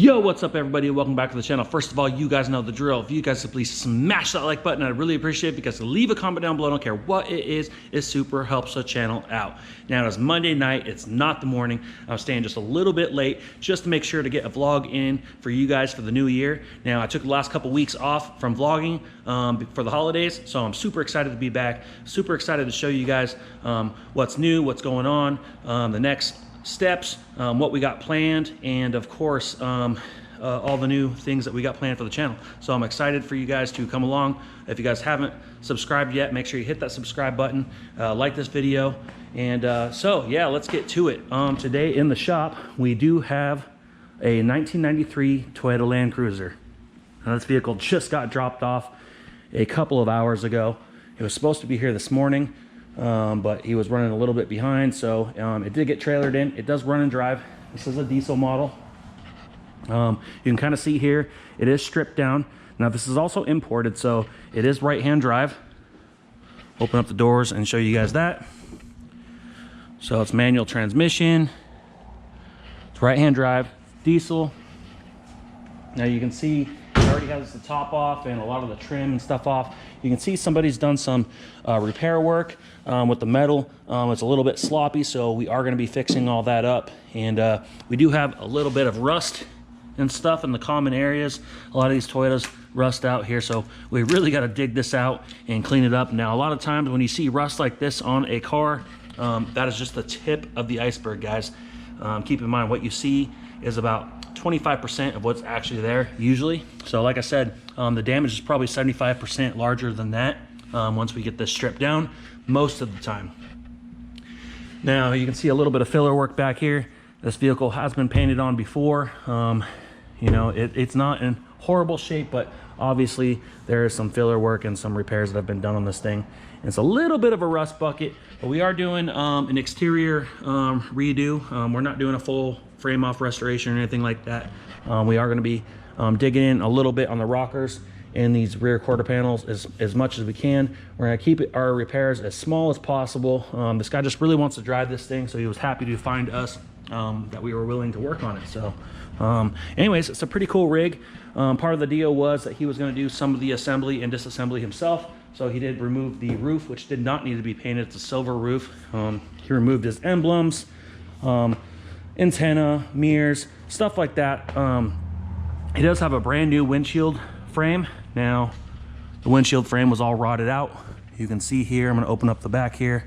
Yo, what's up everybody? Welcome back to the channel. First of all, you guys know the drill. If you guys would please smash that like button, I'd really appreciate it, because to leave a comment down below, I don't care what it is, it super helps the channel out. Now it's Monday night, it's not the morning. I'm staying just a little bit late just to make sure to get a vlog in for you guys for the new year. Now I took the last couple weeks off from vlogging for the holidays, so I'm super excited to be back. Super excited to show you guys what's new, what's going on, the next steps, what we got planned, and of course all the new things that we got planned for the channel. So I'm excited for you guys to come along. If you guys haven't subscribed yet, make sure you hit that subscribe button, like this video, and so yeah, let's get to it. Today in the shop we do have a 1993 Toyota Landcruiser. Now, this vehicle just got dropped off a couple of hours ago. It was supposed to be here this morning, but he was running a little bit behind, so it did get trailered in. It does run and drive. This is a diesel model. You can kind of see here it is stripped down. Now this is also imported, so it is right-hand drive. Open up the doors and show you guys that. So it's manual transmission, it's right-hand drive, diesel. Now you can see it already has the top off and a lot of the trim and stuff off. You can see somebody's done some repair work with the metal. It's a little bit sloppy, so we are going to be fixing all that up. And we do have a little bit of rust and stuff in the common areas. A lot of these Toyotas rust out here, so we really got to dig this out and clean it up. Now a lot of times when you see rust like this on a car, that is just the tip of the iceberg, guys. Keep in mind what you see is about 25% of what's actually there usually. So like I said, the damage is probably 75% larger than that once we get this stripped down most of the time. Now you can see a little bit of filler work back here. This vehicle has been painted on before. You know, it's not in horrible shape, but obviously there is some filler work and some repairs that have been done on this thing. It's a little bit of a rust bucket, but we are doing an exterior redo. We're not doing a full frame off restoration or anything like that. We are going to be digging in a little bit on the rockers and these rear quarter panels as much as we can. We're going to keep our repairs as small as possible. This guy just really wants to drive this thing, so he was happy to find us that we were willing to work on it. So anyways, it's a pretty cool rig. Part of the deal was that he was going to do some of the assembly and disassembly himself, so he did remove the roof, which did not need to be painted. It's a silver roof. He removed his emblems, antenna, mirrors, stuff like that. He does have a brand new windshield frame. Now the windshield frame was all rotted out. You can see here, I'm going to open up the back here.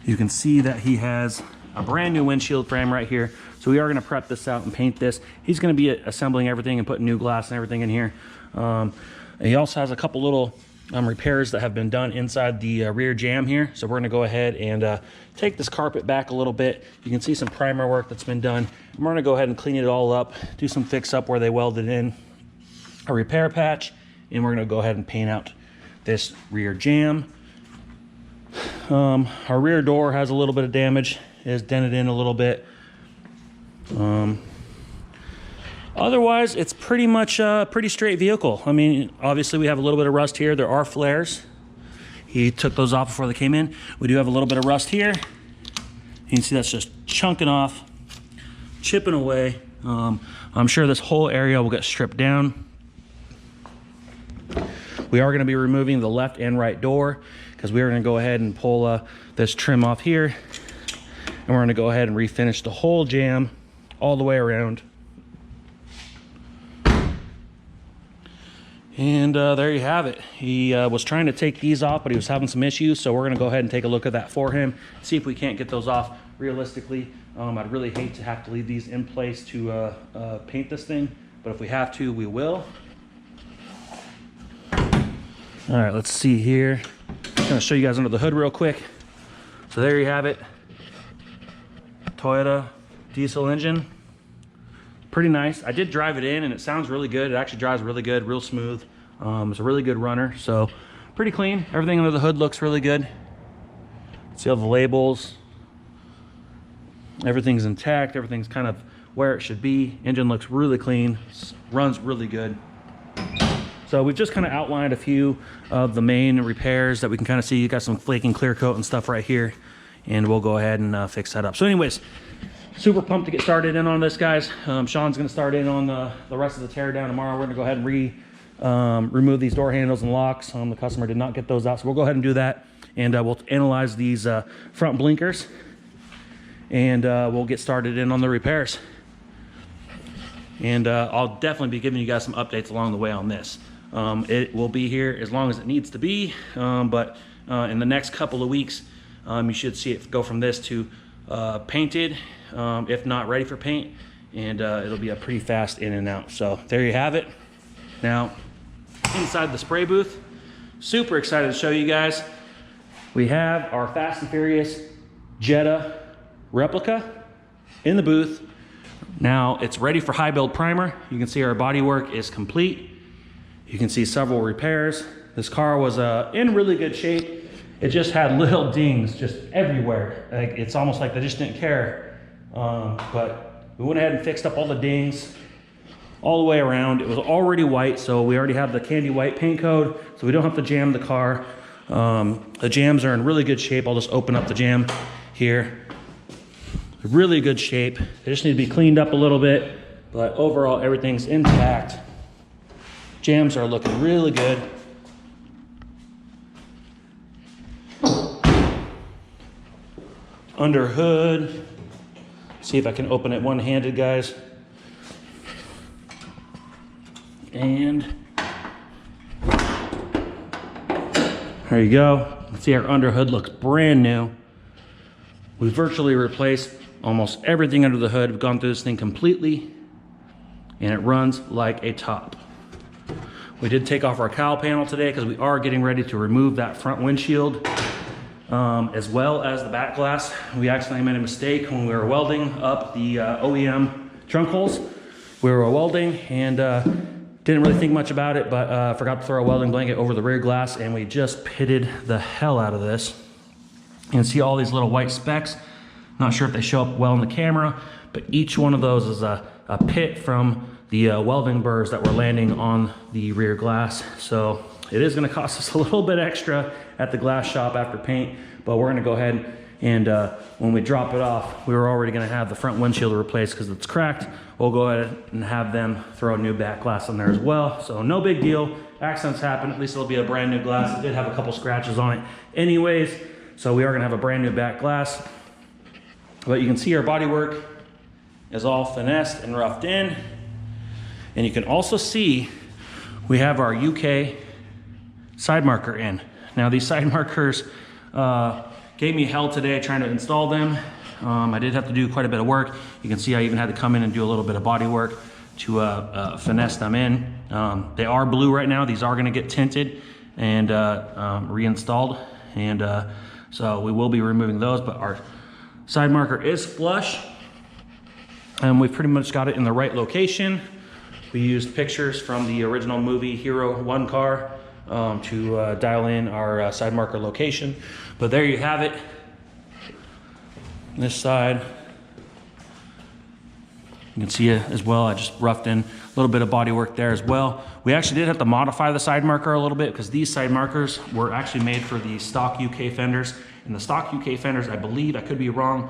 You can see that he has a brand new windshield frame right here. So we are going to prep this out and paint this. He's going to be assembling everything and putting new glass and everything in here. And he also has a couple little repairs that have been done inside the rear jamb here. So we're going to go ahead and take this carpet back a little bit. You can see some primer work that's been done. We're going to go ahead and clean it all up, do some fix up where they welded in a repair patch, and we're going to go ahead and paint out this rear jamb. Our rear door has a little bit of damage. It is dented in a little bit. Otherwise, it's pretty much a pretty straight vehicle. I mean, obviously we have a little bit of rust here. There are flares. He took those off before they came in. We do have a little bit of rust here. You can see that's just chunking off, chipping away. I'm sure this whole area will get stripped down. We are going to be removing the left and right door, because we are going to go ahead and pull this trim off here, and we're going to go ahead and refinish the whole jamb all the way around. And there you have it. He was trying to take these off, but he was having some issues, so we're going to go ahead and take a look at that for him, see if we can't get those off realistically. I'd really hate to have to leave these in place to paint this thing, but if we have to, we will. All right, let's see here. I'm going to show you guys under the hood real quick. So there you have it. Toyota diesel engine. Pretty nice. I did drive it in and it sounds really good. It actually drives really good, real smooth. It's a really good runner, so pretty clean. Everything under the hood looks really good. See all the labels. Everything's intact. Everything's kind of where it should be. Engine looks really clean. Runs really good. So we've just kind of outlined a few of the main repairs that we can kind of see. You got some flaking clear coat and stuff right here, and we'll go ahead and fix that up. So anyways, super pumped to get started in on this, guys. Sean's gonna start in on the rest of the tear down tomorrow. We're gonna go ahead and remove these door handles and locks. The customer did not get those out, so we'll go ahead and do that. And we'll analyze these front blinkers, and we'll get started in on the repairs. And I'll definitely be giving you guys some updates along the way on this. It will be here as long as it needs to be, but in the next couple of weeks, you should see it go from this to painted, if not ready for paint, and it'll be a pretty fast in and out. So there you have it. Now, inside the spray booth, super excited to show you guys. We have our Fast and Furious Jetta replica in the booth. Now it's ready for high build primer. You can see our bodywork is complete. You can see several repairs. This car was in really good shape. It just had little dings just everywhere. Like, it's almost like they just didn't care. But we went ahead and fixed up all the dings all the way around. It was already white, so we already have the candy white paint code, so we don't have to jam the car. The jams are in really good shape. I'll just open up the jam here. Really good shape. They just need to be cleaned up a little bit, but overall everything's intact. Jams are looking really good. Under hood, see if I can open it one-handed, guys. And there you go. See, our under hood looks brand new. We virtually replaced almost everything under the hood. We've gone through this thing completely, and it runs like a top. We did take off our cowl panel today because we are getting ready to remove that front windshield, as well as the back glass. We accidentally made a mistake when we were welding up the OEM trunk holes. We were welding and didn't really think much about it, but forgot to throw a welding blanket over the rear glass, and we just pitted the hell out of this. You can see all these little white specks. Not sure if they show up well in the camera, but each one of those is a pit from the welding burrs that were landing on the rear glass. So it is gonna cost us a little bit extra at the glass shop after paint, but we're gonna go ahead and when we drop it off, we were already gonna have the front windshield replaced because it's cracked. We'll go ahead and have them throw a new back glass on there as well. So no big deal. Accidents happen, at least it'll be a brand new glass. It did have a couple scratches on it anyways, so we are gonna have a brand new back glass. But you can see our bodywork is all finessed and roughed in. And you can also see we have our UK side marker in. Now these side markers gave me hell today trying to install them. I did have to do quite a bit of work. You can see I even had to come in and do a little bit of body work to finesse them in. They are blue right now. These are gonna get tinted and reinstalled. And so we will be removing those, but our side marker is flush, and we've pretty much got it in the right location. We used pictures from the original movie Hero 1 car to dial in our side marker location. But there you have it. This side, you can see it as well. I just roughed in a little bit of body work there as well. We actually did have to modify the side marker a little bit because these side markers were actually made for the stock UK fenders. And the stock UK fenders, I believe, I could be wrong,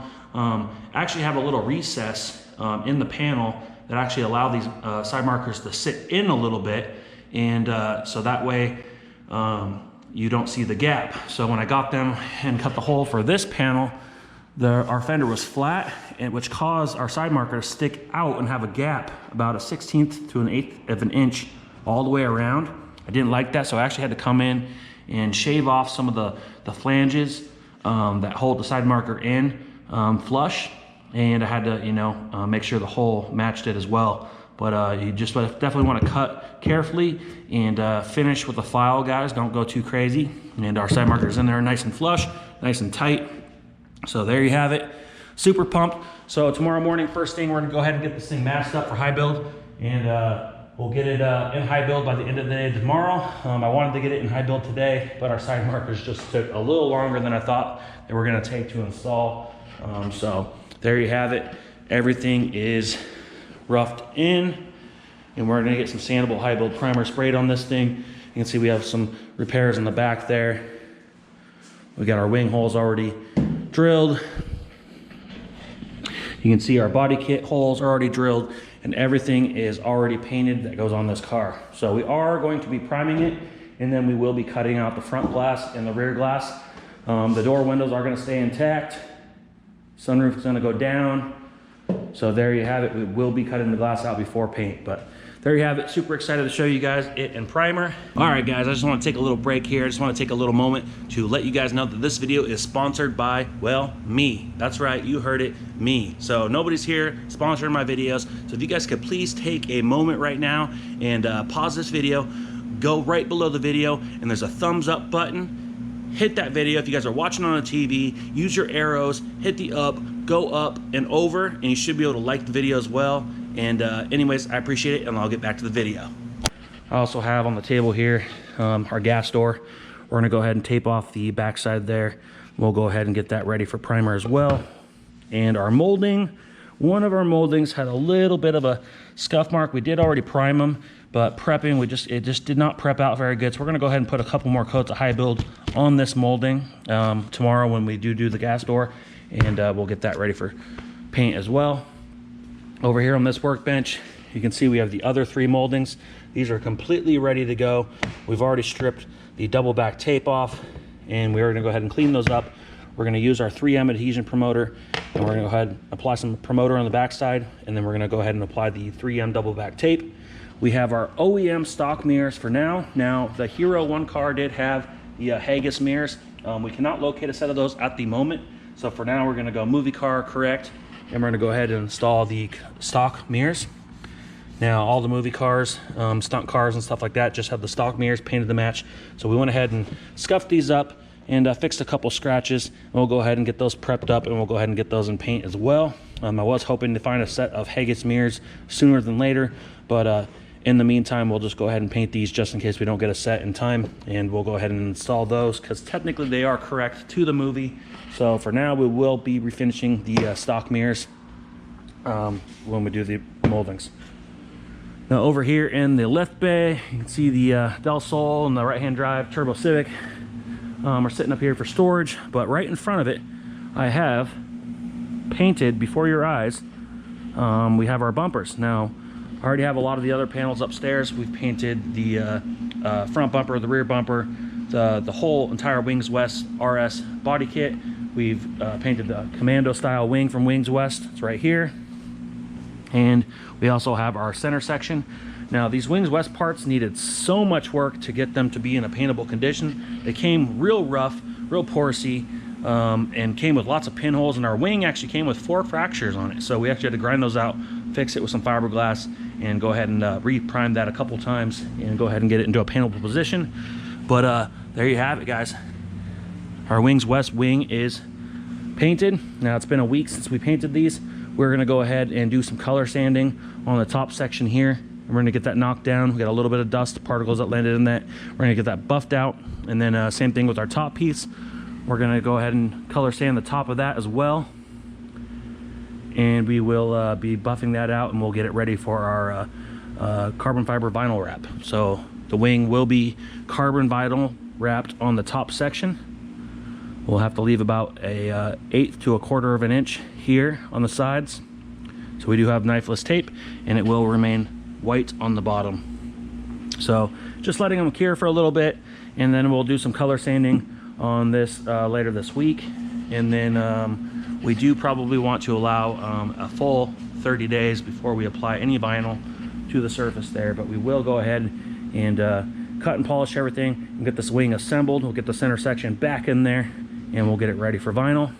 actually have a little recess in the panel that actually allow these side markers to sit in a little bit. And so that way you don't see the gap. So when I got them and cut the hole for this panel, our fender was flat, which caused our side marker to stick out and have a gap about a 1/16 to an 1/8 of an inch all the way around. I didn't like that, so I actually had to come in and shave off some of the flanges that hold the side marker in flush, and I had to make sure the hole matched it as well. But you just definitely want to cut carefully and finish with a file, guys. Don't go too crazy. And our side marker's in there nice and flush, nice and tight. So there you have it. Super pumped. So tomorrow morning, first thing, we're gonna go ahead and get this thing masked up for high build, and we'll get it in high build by the end of the day tomorrow. I wanted to get it in high build today, but our side markers just took a little longer than I thought they were gonna take to install. So there you have it. Everything is roughed in, and we're gonna get some sandable high build primer sprayed on this thing. You can see we have some repairs in the back there. We got our wing holes already drilled. You can see our body kit holes are already drilled and everything is already painted that goes on this car. So we are going to be priming it, and then we will be cutting out the front glass and the rear glass. The door windows are going to stay intact. Sunroof is going to go down. So there you have it. We will be cutting the glass out before paint, but there you have it. Super excited to show you guys it in primer. All right, guys, I just want to take a little break here. I just want to take a little moment to let you guys know that this video is sponsored by, well, me. That's right, you heard it, me. So nobody's here sponsoring my videos. So if you guys could please take a moment right now and pause this video, go right below the video, and there's a thumbs up button. Hit that video. If you guys are watching on a TV, use your arrows, hit the up, go up and over, and you should be able to like the video as well. And anyways, I appreciate it, and I'll get back to the video. I also have on the table here our gas door. We're gonna go ahead and tape off the backside there. We'll go ahead and get that ready for primer as well. And our molding, one of our moldings had a little bit of a scuff mark. We did already prime them, but prepping, it just did not prep out very good. So we're gonna go ahead and put a couple more coats of high build on this molding tomorrow when we do the gas door, and we'll get that ready for paint as well. Over here on this workbench, you can see we have the other 3 moldings. These are completely ready to go. We've already stripped the double back tape off, and we're gonna go ahead and clean those up. We're gonna use our 3M adhesion promoter, and we're gonna go ahead and apply some promoter on the backside, and then we're gonna go ahead and apply the 3M double back tape. We have our OEM stock mirrors for now. Now, the Hero 1 car did have the Haggis mirrors. We cannot locate a set of those at the moment. So for now, we're gonna go movie car correct, and we're gonna go ahead and install the stock mirrors. Now, all the movie cars, stunt cars and stuff like that just have the stock mirrors painted to match. So we went ahead and scuffed these up and fixed a couple scratches. And we'll go ahead and get those prepped up, and we'll go ahead and get those in paint as well. I was hoping to find a set of Haggis mirrors sooner than later, but in the meantime, we'll just go ahead and paint these just in case we don't get a set in time, and we'll go ahead and install those because technically they are correct to the movie. So for now, we will be refinishing the stock mirrors when we do the moldings. Now over here in the lift bay, you can see the Del Sol and the right-hand drive Turbo Civic are sitting up here for storage, but right in front of it, I have painted before your eyes, we have our bumpers. Now, I already have a lot of the other panels upstairs. We've painted the front bumper, the rear bumper, the whole entire Wings West RS body kit. We've painted the commando style wing from Wings West. It's right here. And we also have our center section. Now, these Wings West parts needed so much work to get them to be in a paintable condition. They came real rough, real porosity, and came with lots of pinholes, and our wing actually came with 4 fractures on it. So we actually had to grind those out, fix it with some fiberglass, and go ahead and re-prime that a couple times and go ahead and get it into a paintable position. But there you have it, guys. Our Wings West wing is painted. Now, it's been a week since we painted these. We're gonna go ahead and do some color sanding on the top section here. And we're gonna get that knocked down. We got a little bit of dust particles that landed in that. We're gonna get that buffed out. And then same thing with our top piece. We're gonna go ahead and color sand the top of that as well. And we will be buffing that out, and we'll get it ready for our carbon fiber vinyl wrap. So the wing will be carbon vinyl wrapped on the top section. We'll have to leave about a 1/8 to 1/4 of an inch here on the sides. So we do have knifeless tape, and it will remain white on the bottom. So just letting them cure for a little bit, and then we'll do some color sanding on this later this week. And then we do probably want to allow a full 30 days before we apply any vinyl to the surface there, but we will go ahead and cut and polish everything and get this wing assembled. We'll get the center section back in there, and we'll get it ready for vinyl.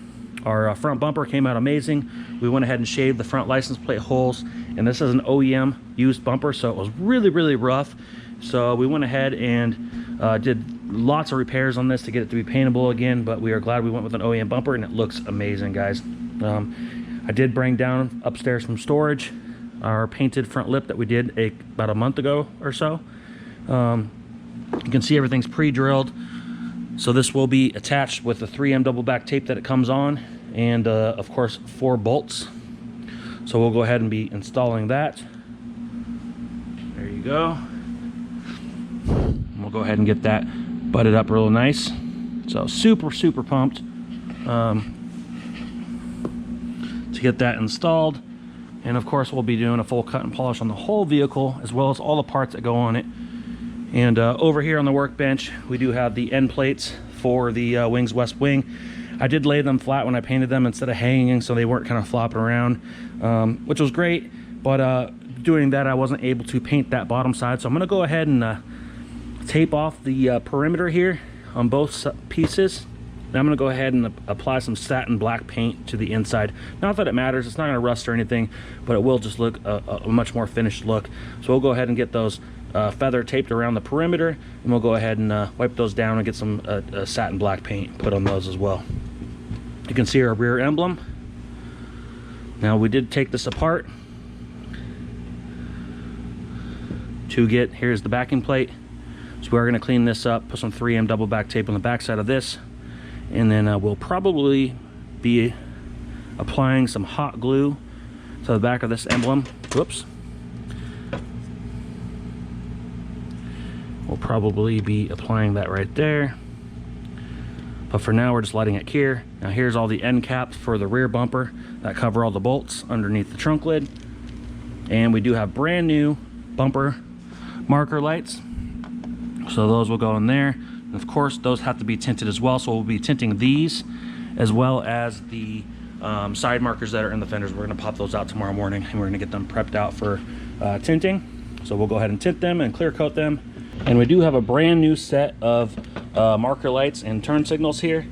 Our front bumper came out amazing. We went ahead and shaved the front license plate holes, and this is an OEM used bumper, so it was really, really rough. So we went ahead and did lots of repairs on this to get it to be paintable again, but we are glad we went with an OEM bumper, and it looks amazing, guys. I did bring down upstairs from storage our painted front lip that we did about a month ago or so. You can see everything's pre-drilled. So this will be attached with the 3M double back tape that it comes on, and of course 4 bolts. So we'll go ahead and be installing that. There you go. And we'll go ahead and get that butted up real nice. So super pumped to to get that installed. And of course, we'll be doing a full cut and polish on the whole vehicle, as well as all the parts that go on it. And over here on the workbench, we do have the end plates for the wings west wing. I did lay them flat when I painted them instead of hanging, so they weren't kind of flopping around, which was great. But doing that, I wasn't able to paint that bottom side. So I'm gonna go ahead and tape off the perimeter here on both pieces. Now I'm gonna go ahead and apply some satin black paint to the inside. Not that it matters, it's not gonna rust or anything, but it will just look a much more finished look. So we'll go ahead and get those feather taped around the perimeter, and we'll go ahead and wipe those down and get some satin black paint put on those as well. You can see our rear emblem. Now we did take this apart to get, here's the backing plate. So we're gonna clean this up, put some 3M double back tape on the back side of this, and then we'll probably be applying some hot glue to the back of this emblem. Whoops. We'll probably be applying that right there. But for now, we're just letting it cure. Now here's all the end caps for the rear bumper that cover all the bolts underneath the trunk lid. And we do have brand new bumper marker lights. So those will go in there. And of course, those have to be tinted as well. So we'll be tinting these as well as the side markers that are in the fenders. We're gonna pop those out tomorrow morning, and we're gonna get them prepped out for tinting. So we'll go ahead and tint them and clear coat them. And we do have a brand new set of marker lights and turn signals here.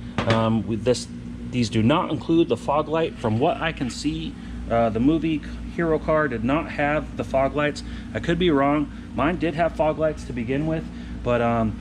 These do not include the fog light. From what I can see, the movie Hero car did not have the fog lights. I could be wrong. Mine did have fog lights to begin with, but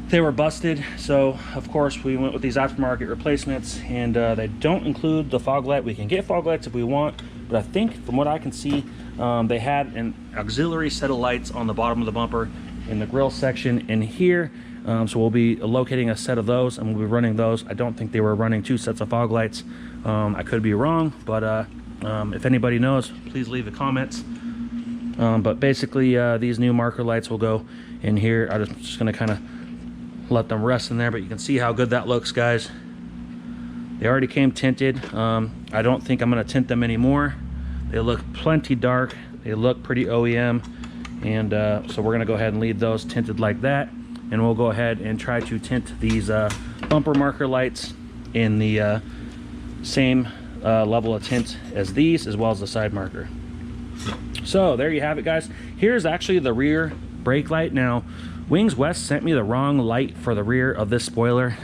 they were busted. So of course we went with these aftermarket replacements, and they don't include the fog light. We can get fog lights if we want, but I think from what I can see, they had an auxiliary set of lights on the bottom of the bumper in the grill section in here. So we'll be locating a set of those, and we'll be running those. I don't think they were running 2 sets of fog lights. I could be wrong, but if anybody knows, please leave the comments. But basically, these new marker lights will go in here. I'm just gonna kind of let them rest in there, but you can see how good that looks, guys. They already came tinted. I don't think I'm gonna tint them anymore. They look plenty dark. They look pretty OEM. And so we're gonna go ahead and leave those tinted like that, and we'll go ahead and try to tint these bumper marker lights in the same level of tint as these, as well as the side marker. So there you have it, guys. Here's actually the rear brake light. Now Wings West sent me the wrong light for the rear of this spoiler.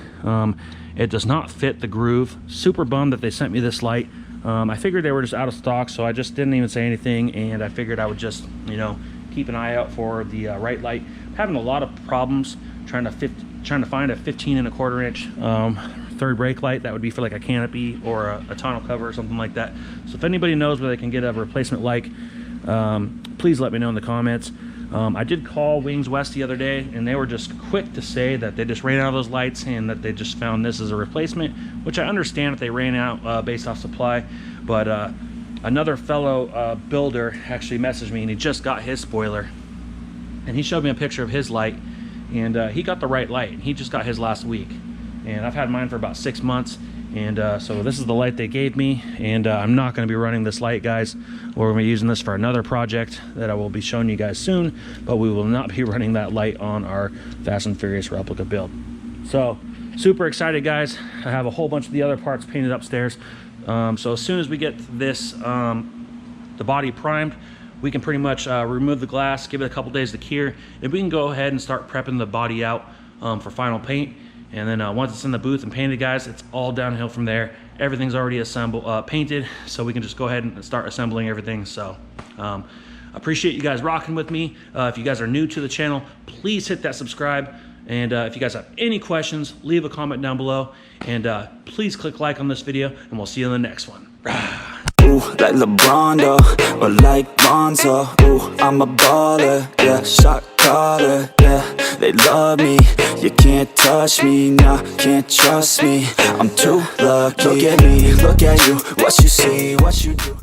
It does not fit the groove. Super bummed that they sent me this light. I figured they were just out of stock, so I just didn't even say anything, and I figured I would just, you know, keep an eye out for the right light. I'm having a lot of problems trying to find a 15 1/4 inch third brake light that would be for like a canopy or a tonneau cover or something like that. So if anybody knows where they can get a replacement like, please let me know in the comments. I did call Wings West the other day, and they were just quick to say that they just ran out of those lights and that they just found this as a replacement, which I understand if they ran out based off supply. But another fellow builder actually messaged me, and he just got his spoiler, and he showed me a picture of his light, and he got the right light, and he just got his last week, and I've had mine for about 6 months. And so this is the light they gave me, and I'm not going to be running this light, guys. We're going to be using this for another project that I will be showing you guys soon, but we will not be running that light on our Fast and Furious replica build. So super excited, guys. I have a whole bunch of the other parts painted upstairs. So as soon as we get this the body primed, we can pretty much remove the glass, give it a couple days to cure, and we can go ahead and start prepping the body out for final paint. And then once it's in the booth and painted, guys, it's all downhill from there. Everything's already assembled, painted, so we can just go ahead and start assembling everything. So appreciate you guys rocking with me. If you guys are new to the channel, please hit that subscribe. And if you guys have any questions, leave a comment down below. And please click like on this video, and we'll see you in the next one. Ooh, like LeBron, though, or like Bonzo. Ooh, I'm a baller, yeah, shot caller, yeah. They love me, you can't touch me, nah, can't trust me. I'm too lucky. Look at me, look at you, what you see, what you do.